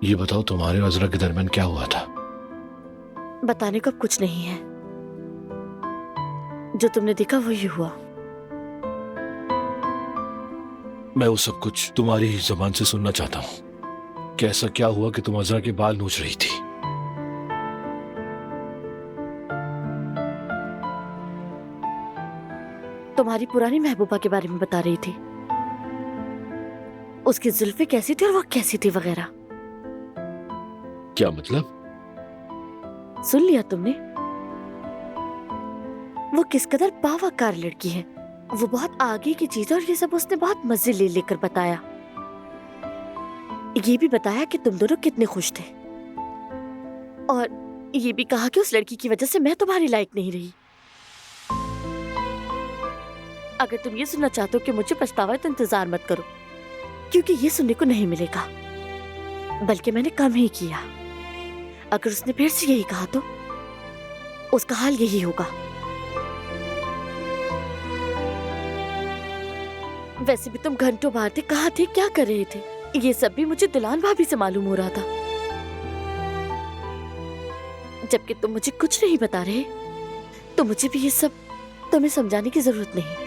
ये बताओ तुम्हारे और अजरा के दरमियान क्या हुआ था? बताने को अब कुछ नहीं है। जो तुमने देखा वही हुआ। मैं वो सब कुछ तुम्हारी ही जुबान से सुनना चाहता हूँ। कैसा क्या हुआ कि तुम अजरा के बाल नोच रही थी? तुम्हारी पुरानी महबूबा के बारे में बता रही थी। उसकी जुल्फे कैसी थी और वो कैसी थी वगैरह। क्या मतलब? सुन लिया तुमने? वो किस कदर बावकार लड़की है, वो बहुत आगे की चीज है और ये सब उसने बहुत मजे ले लेकर बताया। ये भी बताया कि तुम दोनों कितने खुश थे और ये भी कहा कि उस लड़की की वजह से मैं तुम्हारी लायक नहीं रही। अगर तुम ये सुनना चाहते हो कि मुझे पछतावा है तो इंतजार मत करो, क्योंकि ये सुनने को नहीं मिलेगा। बल्कि मैंने कम ही किया। अगर उसने फिर से यही कहा तो उसका हाल यही होगा। वैसे भी तुम घंटों बाहर थे, कहाँ थे, क्या कर रहे थे, ये सब भी मुझे दुल्हन भाभी से मालूम हो रहा था। जबकि तुम मुझे कुछ नहीं बता रहे, तो मुझे भी ये सब तुम्हें समझाने की जरूरत नहीं।